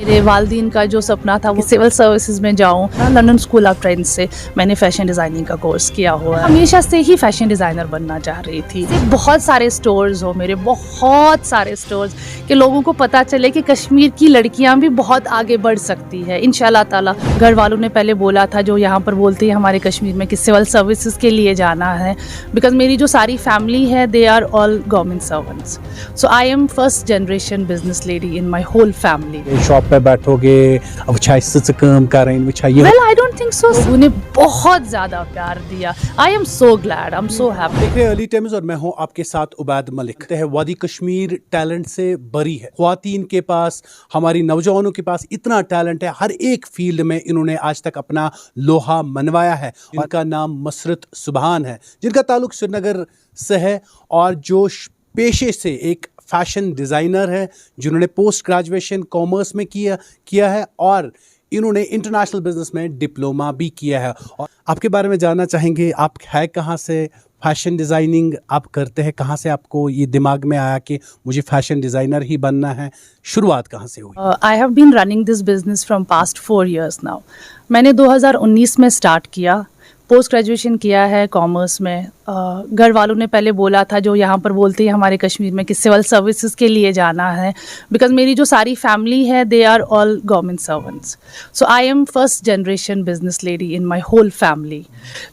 मेरे वालिदैन का जो सपना था वो सिविल सर्विसेज में जाऊँ। लंदन स्कूल ऑफ ट्रेंड्स से मैंने फैशन डिज़ाइनिंग का कोर्स किया हुआ है। हमेशा से ही फैशन डिज़ाइनर बनना चाह रही थी। बहुत सारे स्टोर्स हो मेरे, बहुत सारे स्टोर्स कि लोगों को पता चले कि कश्मीर की लड़कियां भी बहुत आगे बढ़ सकती है इंशाल्लाह ताला। घर वालों ने पहले बोला था, जो यहाँ पर बोलते हैं हमारे कश्मीर में, कि सिविल सर्विसेज के लिए जाना है, बिकॉज मेरी जो सारी फैमिली है they are all government servants. So I am first generation business lady in my whole family. Shop पे बैठोगे, अब काम करें, well I don't think so. उन्हें बहुत ज्यादा प्यार दिया। I am so glad, I am so happy. देख रहे हैं अर्ली टाइम्स और मैं हूं आपके साथ उबैद मलिक। वादी कश्मीर टैलेंट से बरी है। ख्वातीन के पास, हमारी नौजवानों के पास इतना टैलेंट है, हर एक फील्ड में इन्होंने आज तक अपना लोहा मनवाया है। इनका नाम मसरत सुबहान है, जिनका ताल्लुक श्रीनगर से है और जो पेशे से एक फैशन डिज़ाइनर है, जिन्होंने पोस्ट ग्रेजुएशन कॉमर्स में किया है और इन्होंने इंटरनेशनल बिजनेस में डिप्लोमा भी किया है। और आपके बारे में जानना चाहेंगे, आप है कहाँ से, फैशन डिज़ाइनिंग आप करते हैं, कहाँ से आपको ये दिमाग में आया कि मुझे फैशन डिज़ाइनर ही बनना है, शुरुआत कहाँ से हुई? I have been running this business from past 4 years now. मैंने 2019 में स्टार्ट किया, पोस्ट ग्रेजुएशन किया है कॉमर्स में। घर वालों ने पहले बोला था, जो यहाँ पर बोलते हैं हमारे कश्मीर में, कि सिविल सर्विसेज के लिए जाना है, बिकॉज मेरी जो सारी फैमिली है they are all government servants. So I am first generation business lady in my whole family.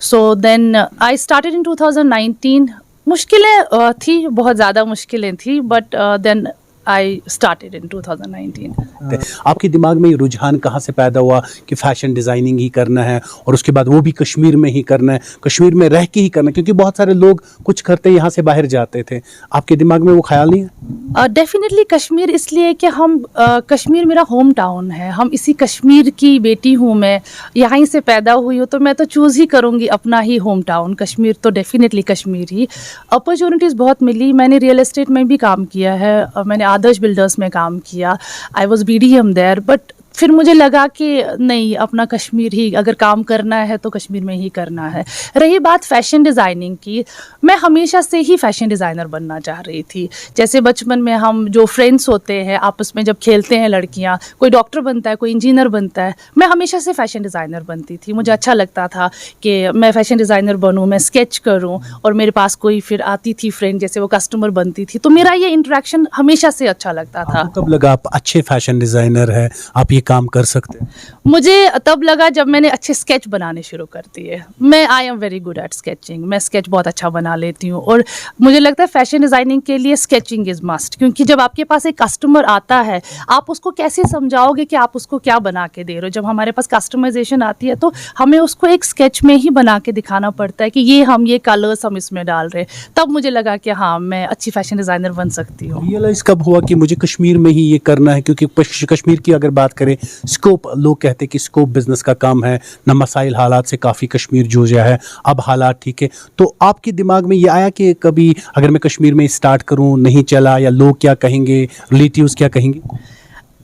So then I started in 2019। मुश्किलें थी, बहुत ज़्यादा मुश्किलें थी, but then I started in 2019। आपके दिमाग में रुझान कहाँ से पैदा हुआ कि फैशन डिज़ाइनिंग ही करना है और उसके बाद वो भी कश्मीर में ही करना है, कश्मीर में रह के ही करना है? क्योंकि बहुत सारे लोग कुछ करते यहाँ से बाहर जाते थे, आपके दिमाग में वो ख्याल नहीं है? डेफिनेटली कश्मीर, इसलिए कि हम कश्मीर मेरा होम टाउन है, हम इसी कश्मीर की बेटी हूँ, मैं यहीं से पैदा हुई हूँ, तो मैं तो चूज़ ही करूँगी अपना ही होम टाउन कश्मीर। तो डेफिनेटली कश्मीर ही। अपॉर्चुनिटीज़ बहुत मिली। मैंने रियल एस्टेट में भी काम किया है, मैंने आदर्श बिल्डर्स में काम किया। I was BDM there, but फिर मुझे लगा कि नहीं, अपना कश्मीर ही अगर काम करना है तो कश्मीर में ही करना है। रही बात फैशन डिज़ाइनिंग की, मैं हमेशा से ही फैशन डिज़ाइनर बनना चाह रही थी। जैसे बचपन में हम जो फ्रेंड्स होते हैं आपस में, जब खेलते हैं लड़कियां, कोई डॉक्टर बनता है, कोई इंजीनियर बनता है, मैं हमेशा से फैशन डिज़ाइनर बनती थी। मुझे अच्छा लगता था कि मैं फैशन डिज़ाइनर बनूँ, मैं स्केच करूँ, और मेरे पास कोई फिर आती थी फ्रेंड, जैसे वो कस्टमर बनती थी, तो मेरा ये इंटरेक्शन हमेशा से अच्छा लगता था। कब लगा आप अच्छे फैशन डिज़ाइनर है, आप ये काम कर सकते हैं? मुझे तब लगा जब मैंने अच्छे स्केच बनाने शुरू कर दिए। मैं I am very good at sketching, मैं स्केच बहुत अच्छा बना लेती हूँ, और मुझे लगता है फैशन डिज़ाइनिंग के लिए स्केचिंग इज़ मस्ट। क्योंकि जब आपके पास एक कस्टमर आता है, आप उसको कैसे समझाओगे कि आप उसको क्या बना के दे रहे हो? जब हमारे पास कस्टमाइजेशन आती है तो हमें उसको एक स्केच में ही बना के दिखाना पड़ता है कि ये कलर्स हम इसमें डाल रहे हैं। तब मुझे लगा कि हाँ, मैं अच्छी फैशन डिज़ाइनर बन सकती हूँ। रियलाइज़ कब हुआ कि मुझे कश्मीर में ही ये करना है? क्योंकि कश्मीर की अगर बात करें, स्कोप, लोग कहते हैं कि स्कोप बिजनेस का काम है ना, मसाइल हालात से काफ़ी कश्मीर जूझा है, अब हालात ठीक है, तो आपके दिमाग में ये आया कि कभी अगर मैं कश्मीर में स्टार्ट करूं, नहीं चला, या लोग क्या कहेंगे, रिलेटिव्स क्या कहेंगे?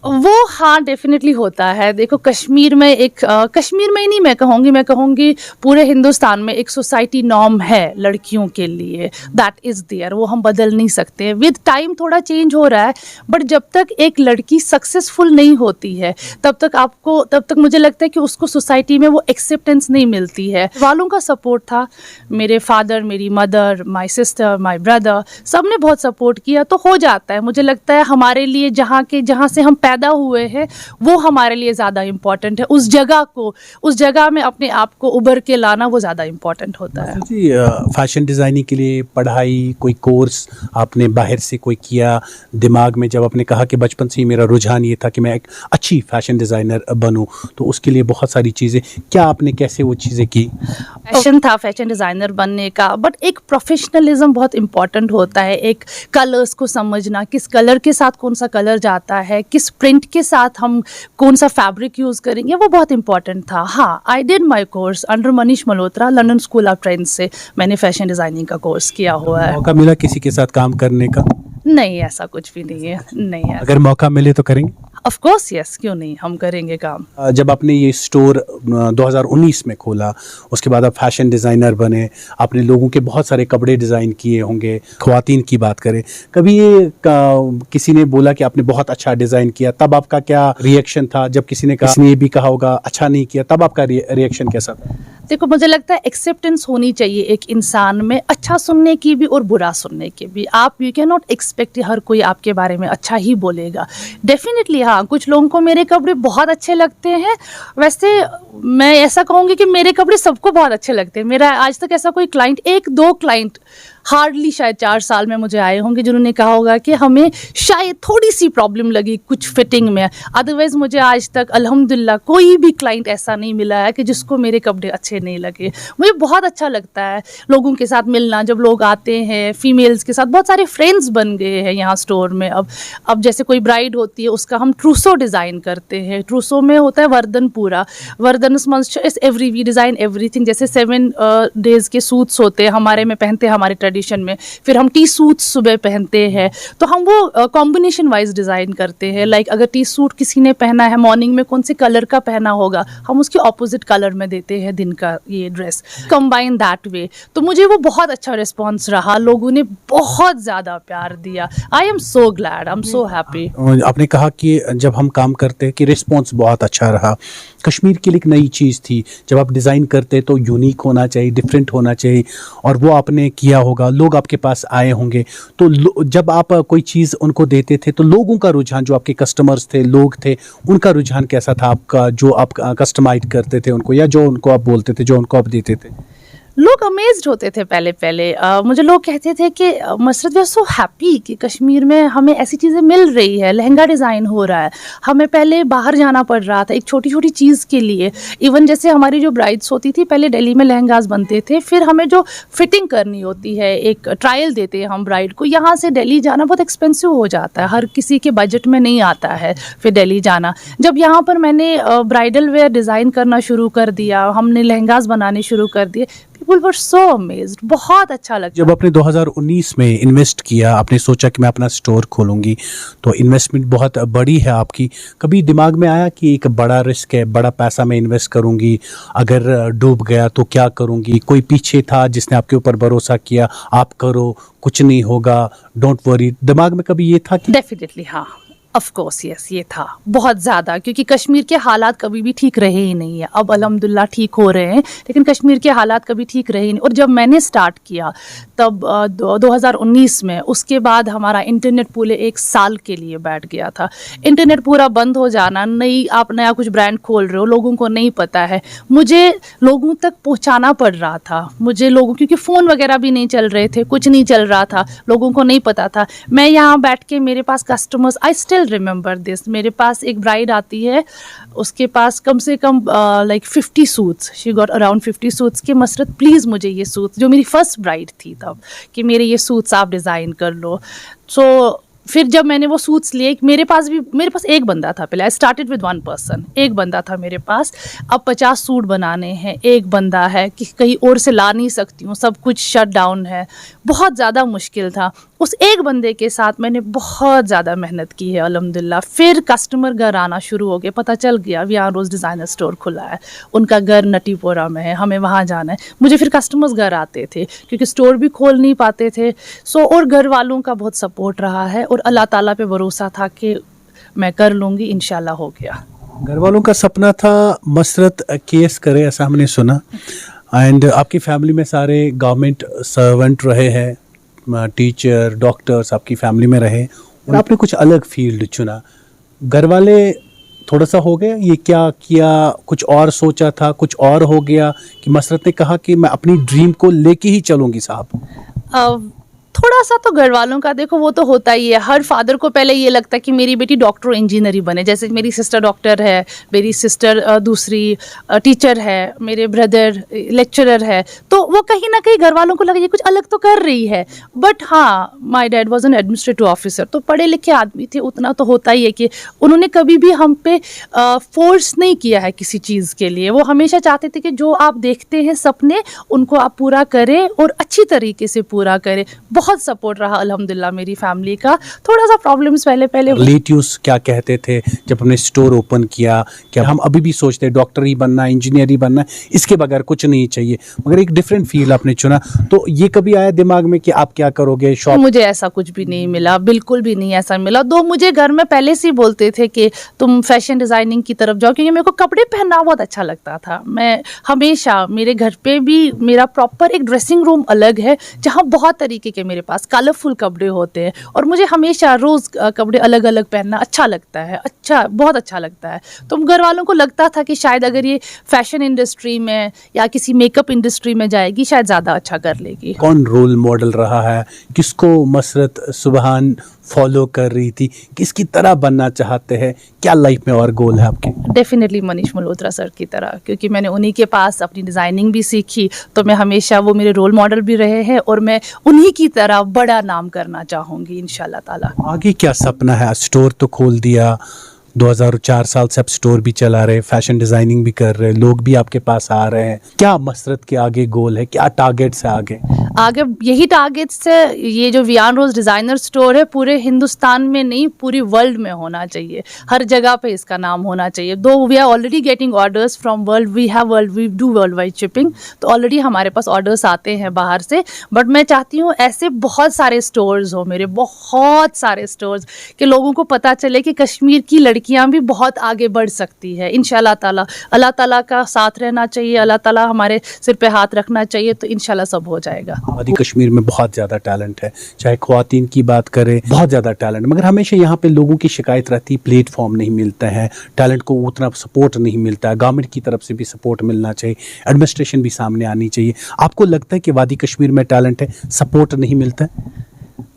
वो हाँ, डेफिनेटली होता है। देखो, कश्मीर में कश्मीर में ही नहीं, मैं कहूँगी पूरे हिंदुस्तान में एक सोसाइटी नॉर्म है लड़कियों के लिए, दैट इज़ देयर, वो हम बदल नहीं सकते। विद टाइम थोड़ा चेंज हो रहा है, बट जब तक एक लड़की सक्सेसफुल नहीं होती है तब तक मुझे लगता है कि उसको सोसाइटी में वो एक्सेप्टेंस नहीं मिलती है। वालों का सपोर्ट था, मेरे फादर, मेरी mother, my sister, my brother, सब ने बहुत सपोर्ट किया, तो हो जाता है। मुझे लगता है हमारे लिए जहाँ से हम पैदा हुए हैं वो हमारे लिए ज़्यादा इम्पोर्टेंट है। उस जगह में अपने आप को उभर के लाना वो ज़्यादा इम्पोर्टेंट होता है। जी, फैशन डिज़ाइनिंग के लिए पढ़ाई, कोई कोर्स आपने बाहर से कोई किया दिमाग में? जब आपने कहा कि बचपन से ही मेरा रुझान ये था कि मैं एक अच्छी फैशन डिज़ाइनर बनूं, तो उसके लिए बहुत सारी चीज़ें, क्या आपने कैसे वो चीज़ें की? पैशन था फैशन डिज़ाइनर बनने का, बट एक प्रोफेशनलिज्म बहुत इम्पॉर्टेंट होता है। एक कलर्स को समझना, किस कलर के साथ कौन सा कलर जाता है, किस प्रिंट के साथ हम कौन सा फैब्रिक यूज़ करेंगे, वो बहुत इंपॉर्टेंट था। हाँ, I did my course under Manish Malhotra, London school of trends से मैंने फैशन डिज़ाइनिंग का कोर्स किया हुआ है। मौका मिला किसी के साथ काम करने का? नहीं, ऐसा कुछ भी नहीं है, नहीं है। अगर मौका मिले तो करेंगे? ऑफ कोर्स यस, क्यों नहीं, हम करेंगे काम। जब आपने ये स्टोर 2019 में खोला, उसके बाद आप फैशन डिज़ाइनर बने, आपने लोगों के बहुत सारे कपड़े डिज़ाइन किए होंगे, ख्वातीन की बात करें, कभी ये किसी ने बोला कि आपने बहुत अच्छा डिज़ाइन किया, तब आपका क्या रिएक्शन था? जब किसी ने ये भी कहा होगा अच्छा नहीं किया, तब आपका रिएक्शन कैसा था? देखो, मुझे लगता है एक्सेप्टेंस होनी चाहिए एक इंसान में, अच्छा सुनने की भी और बुरा सुनने की भी। आप यू कैन नॉट एक्सपेक्ट हर कोई आपके बारे में अच्छा ही बोलेगा। डेफिनेटली हाँ, कुछ लोगों को मेरे कपड़े बहुत अच्छे लगते हैं। वैसे मैं ऐसा कहूँगी कि मेरे कपड़े सबको बहुत अच्छे लगते हैं। मेरा आज तक ऐसा कोई क्लाइंट, एक दो क्लाइंट हार्डली शायद 4 साल में मुझे आए होंगे जिन्होंने कहा होगा कि हमें शायद थोड़ी सी प्रॉब्लम लगी कुछ फिटिंग में। अदरवाइज मुझे आज तक अल्हम्दुलिल्लाह कोई भी क्लाइंट ऐसा नहीं मिला है कि जिसको मेरे कपड़े अच्छे नहीं लगे। मुझे बहुत अच्छा लगता है लोगों के साथ मिलना, जब लोग आते हैं फीमेल्स के साथ। बहुत सारे फ्रेंड्स बन गए हैं यहाँ स्टोर में। अब जैसे कोई ब्राइड होती है उसका हम ट्रूसो डिज़ाइन करते हैं। ट्रूसो में होता है वर्दन पूरा, वर्दन is every we design everything. जैसे 7 डेज़ के सूट्स होते हैं हमारे में, पहनते हैं हमारे ट्रेडिशन में। फिर हम टी सूट सुबह पहनते हैं, तो हम वो कॉम्बिनेशन वाइज डिज़ाइन करते हैं। लाइक अगर टी सूट किसी ने पहना है, मॉर्निंग में कौन से कलर का पहना होगा, हम उसके ऑपोजिट कलर में देते हैं दिन का ये ड्रेस, कंबाइन दैट वे। तो मुझे वो बहुत अच्छा रिस्पॉन्स रहा, लोगों ने बहुत ज़्यादा प्यार दिया। I am so glad, I am so happy. आपने कहा कि जब हम काम करते कि रिस्पॉन्स बहुत अच्छा रहा। कश्मीर के लिए एक नई चीज़ थी, जब आप डिज़ाइन करते तो यूनिक होना चाहिए, डिफरेंट होना चाहिए, और वो आपने किया होगा। लोग आपके पास आए होंगे, तो जब आप कोई चीज़ उनको देते थे तो लोगों का रुझान, जो आपके कस्टमर्स थे, लोग थे, उनका रुझान कैसा था आपका, जो आप कस्टमाइज करते थे उनको, या जो उनको आप बोलते थे, जो उनको आप देते थे? लोग अमेज्ड होते थे पहले। मुझे लोग कहते थे कि मसरत वी आर सो हैप्पी कि कश्मीर में हमें ऐसी चीज़ें मिल रही है, लहंगा डिज़ाइन हो रहा है। हमें पहले बाहर जाना पड़ रहा था एक छोटी छोटी चीज़ के लिए। इवन जैसे हमारी जो ब्राइड्स होती थी, पहले दिल्ली में लहंगास बनते थे, फिर हमें जो फिटिंग करनी होती है, एक ट्रायल देते हैं हम ब्राइड को। यहाँ से दिल्ली जाना बहुत एक्सपेंसिव हो जाता है, हर किसी के बजट में नहीं आता है फिर दिल्ली जाना। जब यहाँ पर मैंने ब्राइडल वेयर डिज़ाइन करना शुरू कर दिया, हमने लहंगास बनाने शुरू कर दिए, पीपल वर सो अमेज्ड, बहुत अच्छा लगा। जब आपने 2019 में इन्वेस्ट किया, आपने सोचा कि मैं अपना स्टोर खोलूंगी, तो इन्वेस्टमेंट बहुत बड़ी है आपकी। कभी दिमाग में आया कि एक बड़ा रिस्क है, बड़ा पैसा मैं इन्वेस्ट करूंगी, अगर डूब गया तो क्या करूंगी? कोई पीछे था जिसने आपके ऊपर भरोसा किया, आप करो, कुछ नहीं होगा, डोंट वरी, दिमाग में कभी ये था कि? डेफिनेटली हाँ, ऑफ कोर्स यस, ये था बहुत ज़्यादा, क्योंकि कश्मीर के हालात कभी भी ठीक रहे ही नहीं है। अब अल्हम्दुलिल्लाह ठीक हो रहे हैं, लेकिन कश्मीर के हालात कभी ठीक रहे ही नहीं। और जब मैंने स्टार्ट किया तब 2019 में, उसके बाद हमारा इंटरनेट पूरे 1 साल के लिए बैठ गया था। इंटरनेट पूरा बंद हो जाना, आप नया कुछ ब्रांड खोल रहे हो, लोगों को नहीं पता है, मुझे लोगों तक पहुँचाना पड़ रहा था। मुझे लोगों, क्योंकि फ़ोन वगैरह भी नहीं चल रहे थे, कुछ नहीं चल रहा था, लोगों को नहीं पता था। मैं यहाँ बैठ के, मेरे पास customers, I still remember this, मेरे पास एक ब्राइड आती है, उसके पास कम से कम like 50 suits, she got around 50 suits के, मसरत प्लीज़ मुझे ये सूट्स, जो मेरी फर्स्ट ब्राइड थी तब, कि मेरे ये सूट्स आप डिज़ाइन कर लो। सो फिर जब मैंने वो सूट्स लिए, मेरे पास एक बंदा था पहले, आई स्टार्टेड विद 1 पर्सन, एक बंदा था मेरे पास। अब 50 सूट बनाने हैं, एक बंदा है कि कहीं और से ला नहीं सकती हूँ, सब कुछ शट डाउन है, बहुत ज़्यादा मुश्किल था। उस एक बंदे के साथ मैंने बहुत ज़्यादा मेहनत की है अल्हम्दुलिल्लाह। फिर कस्टमर घर आना शुरू हो गए, पता चल गया यहाँ रोज़ डिज़ाइनर स्टोर खुला है, उनका घर नटीपोरा में है, हमें वहाँ जाना है। मुझे फिर कस्टमर्स घर आते थे, क्योंकि स्टोर भी खोल नहीं पाते थे। और घर वालों का बहुत सपोर्ट रहा है, और अल्लाह ताला पे भरोसा था कि मैं कर लूँगी, इंशाल्लाह हो गया। घर वालों का सपना था मसरत केस करे, ऐसा हमने सुना। एंड आपकी फैमिली में सारे गवर्नमेंट सर्वेंट रहे हैं, टीचर, डॉक्टर्स आपकी फैमिली में रहे, और आपने कुछ अलग फील्ड चुना। घर वाले थोड़ा सा हो गया, ये क्या किया, कुछ और सोचा था, कुछ और हो गया, कि मसरत ने कहा कि मैं अपनी ड्रीम को लेके ही चलूँगी साहब? थोड़ा सा तो घर वालों का, देखो वो तो होता ही है, हर फादर को पहले ये लगता है कि मेरी बेटी डॉक्टर इंजीनियर ही बने। जैसे मेरी सिस्टर डॉक्टर है, मेरी सिस्टर दूसरी टीचर है, मेरे ब्रदर लेक्चरर है, तो वो कहीं ना कहीं घर वालों को लगा ये कुछ अलग तो कर रही है। बट हाँ, my dad was an administrative officer, तो पढ़े लिखे आदमी थे, उतना तो होता ही है कि उन्होंने कभी भी हम पे फोर्स नहीं किया है किसी चीज़ के लिए। वो हमेशा चाहते थे कि जो आप देखते हैं सपने, उनको आप पूरा करें और अच्छी तरीके से पूरा करें। बहुत सपोर्ट रहा अल्हम्दुलिल्लाह मेरी फैमिली का। थोड़ा सा प्रॉब्लम्स पहले रिलेटिव्स क्या कहते थे जब हमने स्टोर ओपन किया? क्या हम अभी भी सोचते हैं डॉक्टर ही बनना है, इंजीनियर ही बनना है, इसके बगैर कुछ नहीं चाहिए, मगर एक डिफरेंट फील्ड आपने चुना, तो ये कभी आया दिमाग में कि आप क्या करोगे? शॉप? मुझे ऐसा कुछ भी नहीं मिला, बिल्कुल भी नहीं ऐसा मिला। दो मुझे घर में पहले से ही बोलते थे कि तुम फैशन डिज़ाइनिंग की तरफ जाओ, क्योंकि मेरे को कपड़े पहनना बहुत अच्छा लगता था। मैं हमेशा, मेरे घर पे भी मेरा प्रॉपर एक ड्रेसिंग रूम अलग है जहाँ बहुत तरीके के मेरे पास कलरफुल कपड़े होते हैं, और मुझे हमेशा रोज़ कपड़े अलग अलग पहनना अच्छा लगता है, बहुत अच्छा लगता है। तो घर वालों को लगता था कि शायद अगर ये फैशन इंडस्ट्री में या किसी मेकअप इंडस्ट्री में जाएगी शायद ज़्यादा अच्छा कर लेगी। कौन रोल मॉडल रहा है? किसको मसरत सुबहान फॉलो कर रही थी? किसकी तरह बनना चाहते हैं? क्या लाइफ में और गोल है आपके? डेफिनेटली मनीष मल्होत्रा सर की तरह, क्योंकि मैंने उन्हीं के पास अपनी डिज़ाइनिंग भी सीखी, तो मैं हमेशा, वो मेरे रोल मॉडल भी रहे हैं, और मैं उन्हीं की तरह बड़ा नाम करना चाहूँगी इंशाल्लाह ताला। आगे क्या सपना है? स्टोर तो खोल दिया, 2004 साल से आप स्टोर भी चला रहे, फैशन डिजाइनिंग भी कर रहे, लोग भी आपके पास आ रहे हैं, क्या मसरत के आगे गोल है? क्या टारगेट्स है आगे? आगे यही टारगेट्स है। ये जो वियान रोज डिज़ाइनर स्टोर है पूरे हिंदुस्तान में नहीं, पूरी वर्ल्ड में होना चाहिए, हर जगह पे इसका नाम होना चाहिए। Though we are already getting orders from world, we do world wide shipping, तो ऑलरेडी हमारे पास ऑर्डर्स आते हैं बाहर से, बट मैं चाहती हूँ ऐसे बहुत सारे स्टोर्स हो, मेरे बहुत सारे स्टोर्स, कि लोगों को पता चले कि कश्मीर की लड़कियाँ भी बहुत आगे बढ़ सकती है इंशाल्लाह ताला। अल्लाह ताला का साथ रहना चाहिए, अल्लाह ताला हमारे सिर पे हाथ रखना चाहिए, तो इंशाल्लाह सब हो जाएगा। वादी कश्मीर में बहुत ज़्यादा टैलेंट है, चाहे ख्वातीन की बात करें, बहुत ज़्यादा टैलेंट, मगर हमेशा यहाँ पे लोगों की शिकायत रहती, प्लेटफॉर्म नहीं मिलता है, टैलेंट को उतना सपोर्ट नहीं मिलता है, गवर्नमेंट की तरफ से भी सपोर्ट मिलना चाहिए, एडमिनिस्ट्रेशन भी सामने आनी चाहिए। आपको लगता है कि वादी कश्मीर में टैलेंट है, सपोर्ट नहीं मिलता है?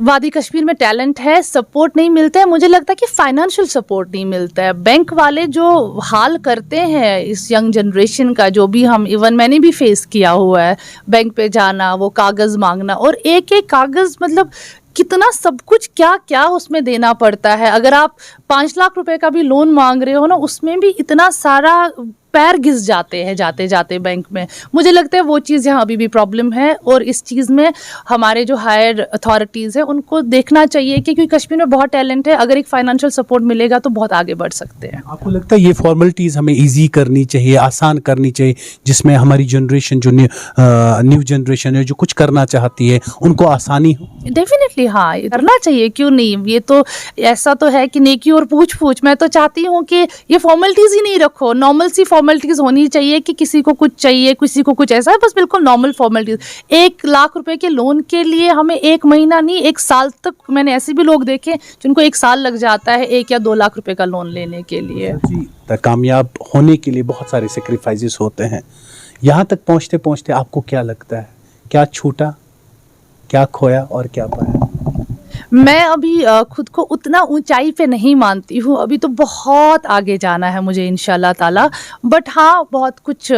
वादी कश्मीर में टैलेंट है, सपोर्ट नहीं मिलता है। मुझे लगता है कि फाइनेंशियल सपोर्ट नहीं मिलता है। बैंक वाले जो हाल करते हैं इस यंग जनरेशन का, जो भी हम, इवन मैंने भी फेस किया हुआ है, बैंक पे जाना, वो कागज़ मांगना, और एक एक कागज़, मतलब कितना सब कुछ, क्या क्या उसमें देना पड़ता है। अगर आप 5 लाख रुपए का भी लोन मांग रहे हो ना, उसमें भी इतना सारा पैर घिस जाते हैं जाते जाते बैंक में। मुझे लगता है वो चीज़ यहाँ अभी भी प्रॉब्लम है, और इस चीज़ में हमारे जो हायर अथॉरिटीज़ हैं उनको देखना चाहिए कि, क्योंकि कश्मीर में बहुत टैलेंट है, अगर एक फाइनेंशियल सपोर्ट मिलेगा तो बहुत आगे बढ़ सकते हैं। आपको लगता है ये फॉर्मेलिटीज़ हमें इजी करनी चाहिए, आसान करनी चाहिए, जिसमें हमारी जनरेशन, जो न्यू जनरेशन है, जो कुछ करना चाहती है, उनको आसानी हो? डेफिनेटली हाँ, ये करना चाहिए, क्यों नहीं। ये तो ऐसा तो है कि नेकी और पूछ पूछ। मैं तो चाहती हूँ कि ये फॉर्मेलिटीज़ ही नहीं रखो, नॉर्मल सी फॉर्मेलिटीज़ होनी चाहिए, कि किसी को कुछ चाहिए, किसी को कुछ ऐसा है, बस बिल्कुल नॉर्मल फॉर्मेलिटीज़। 1 लाख रुपए के लोन के लिए हमें 1 महीना नहीं, 1 साल तक, मैंने ऐसे भी लोग देखे जिनको 1 साल लग जाता है 1 या 2 लाख रुपए का लोन लेने के लिए। जी, कामयाब होने के लिए बहुत सारे सेक्रीफाइसेस होते हैं। यहाँ तक पहुँचते पहुँचते आपको क्या लगता है, क्या छूटा, क्या खोया और क्या पाया? मैं अभी खुद को उतना ऊंचाई पे नहीं मानती हूँ, अभी तो बहुत आगे जाना है मुझे इंशाल्लाह ताला। बट हाँ, बहुत कुछ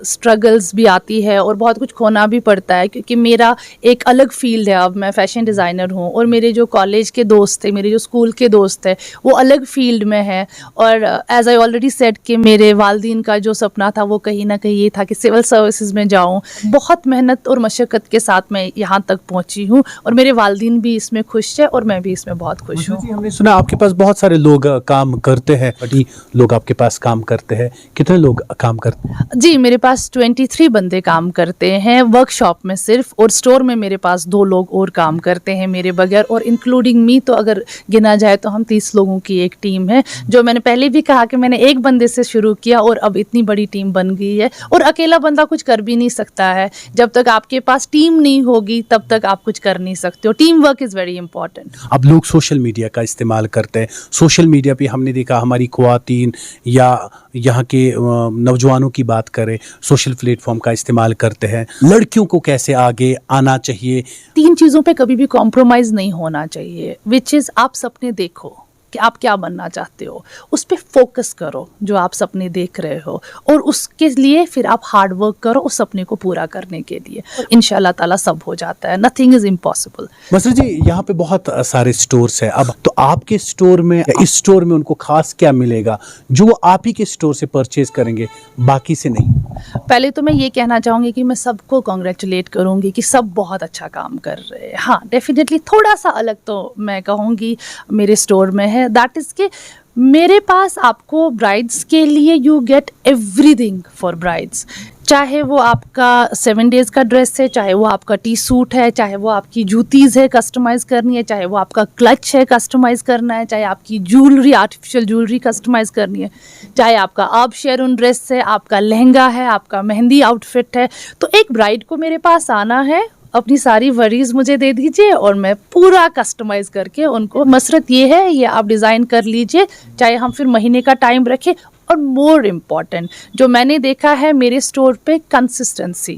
स्ट्रगल्स भी आती है और बहुत कुछ खोना भी पड़ता है, क्योंकि मेरा एक अलग फील्ड है। अब मैं फैशन डिज़ाइनर हूँ, और मेरे जो कॉलेज के दोस्त थे, मेरे जो स्कूल के दोस्त थे, वो अलग फील्ड में है। और एज आई ऑलरेडी सेड कि मेरे वालदीन का जो सपना था वो कहीं ना कहीं ये था कि सिविल सर्विसेज में जाऊँ। बहुत मेहनत और मशक्क़त के साथ मैं यहाँ तक पहुँची हूँ, और मेरे वालदीन भी इसमें खुश है, और मैं भी इसमें बहुत खुश हूँ। हमने सुना आपके पास बहुत सारे लोग काम करते हैं, बड़ी लोग आपके पास काम करते हैं, कितने लोग काम करते हैं? जी, मेरे पास 23 बंदे काम करते हैं वर्कशॉप में सिर्फ, और स्टोर में मेरे पास 2 लोग और काम करते हैं मेरे बगैर, और इंक्लूडिंग मी, तो अगर गिना जाए तो हम 30 लोगों की एक टीम है। जो मैंने पहले भी कहा कि मैंने एक बंदे से शुरू किया और अब इतनी बड़ी टीम बन गई है, और अकेला बंदा कुछ कर भी नहीं सकता है। जब तक आपके पास टीम नहीं होगी तब तक आप कुछ कर नहीं सकते हो। Team work is very important. अब लोग सोशल मीडिया का इस्तेमाल करते हैं, सोशल मीडिया पे हमने देखा हमारी ख्वातीन या यहाँ के नौजवानों की बात करें, सोशल प्लेटफॉर्म का इस्तेमाल करते हैं। लड़कियों को कैसे आगे आना चाहिए? 3 चीज़ों पे कभी भी कॉम्प्रोमाइज़ नहीं होना चाहिए, विच इज़ आप सपने देखो, कि आप क्या बनना चाहते हो, उस पर फोकस करो जो आप सपने देख रहे हो, और उसके लिए फिर आप हार्ड वर्क करो उस सपने को पूरा करने के लिए। इंशाल्लाह ताला सब हो जाता है, नथिंग इज इम्पॉसिबल। मसरत जी, यहाँ पे बहुत सारे स्टोर्स हैं, अब तो आपके स्टोर में या इस स्टोर में उनको खास क्या मिलेगा जो वो आप ही के स्टोर से परचेज करेंगे, बाकी से नहीं? पहले तो मैं ये कहना चाहूँगी कि मैं सबको कॉन्ग्रेचुलेट करूँगी कि सब बहुत अच्छा काम कर रहे हैं। हाँ, डेफिनेटली थोड़ा सा अलग तो मैं कहूँगी मेरे स्टोर में है, दैट इज़ कि मेरे पास आपको ब्राइड्स के लिए you get everything for brides, चाहे वो आपका 7 डेज़ का ड्रेस है, चाहे वो आपका टी सूट है, चाहे वो आपकी जूतीज़ है कस्टमाइज़ करनी है, चाहे वो आपका क्लच है कस्टमाइज़ करना है, चाहे आपकी ज्वेलरी, आर्टिफिशियल ज्वेलरी कस्टमाइज़ करनी है, चाहे आपका आप शेरून ड्रेस है, आपका लहंगा है, आपका मेहंदी आउटफिट है। तो एक ब्राइड को मेरे पास आना है, अपनी सारी वरीज मुझे दे दीजिए और मैं पूरा कस्टमाइज करके उनको, मसरत ये है ये आप डिज़ाइन कर लीजिए, चाहे हम फिर महीने का टाइम रखें। और मोर इम्पॉर्टेंट जो मैंने देखा है मेरे स्टोर पे, कंसिस्टेंसी,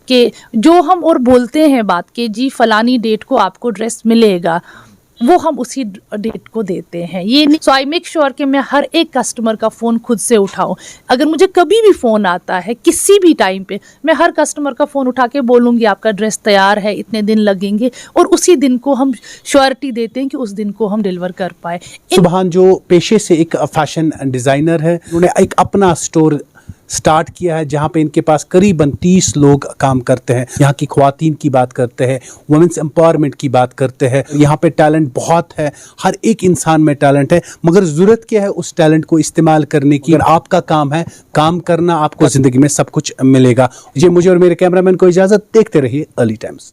कि जो हम और बोलते हैं बात के जी फलानी डेट को आपको ड्रेस मिलेगा, वो हम उसी डेट को देते हैं। ये नहीं, सो आई मेक श्योर कि मैं हर एक कस्टमर का फ़ोन खुद से उठाऊं। अगर मुझे कभी भी फ़ोन आता है किसी भी टाइम पे, मैं हर कस्टमर का फ़ोन उठा के बोलूँगी आपका ड्रेस तैयार है, इतने दिन लगेंगे, और उसी दिन को हम श्योरिटी देते हैं कि उस दिन को हम डिलीवर कर पाए। सुभान जो पेशे से एक फैशन डिज़ाइनर है, उन्होंने एक अपना स्टोर स्टार्ट किया है जहाँ पे इनके पास करीबन 30 लोग काम करते हैं। यहाँ की ख्वातीन की बात करते हैं, वुमेन्स एम्पावरमेंट की बात करते हैं। यहाँ पे टैलेंट बहुत है, हर एक इंसान में टैलेंट है, मगर ज़रूरत क्या है उस टैलेंट को इस्तेमाल करने की। अगर आपका काम है काम करना, आपको ज़िंदगी में सब कुछ मिलेगा। मुझे और मेरे कैमरामैन को इजाज़त, देखते रहिए अर्ली टाइम्स।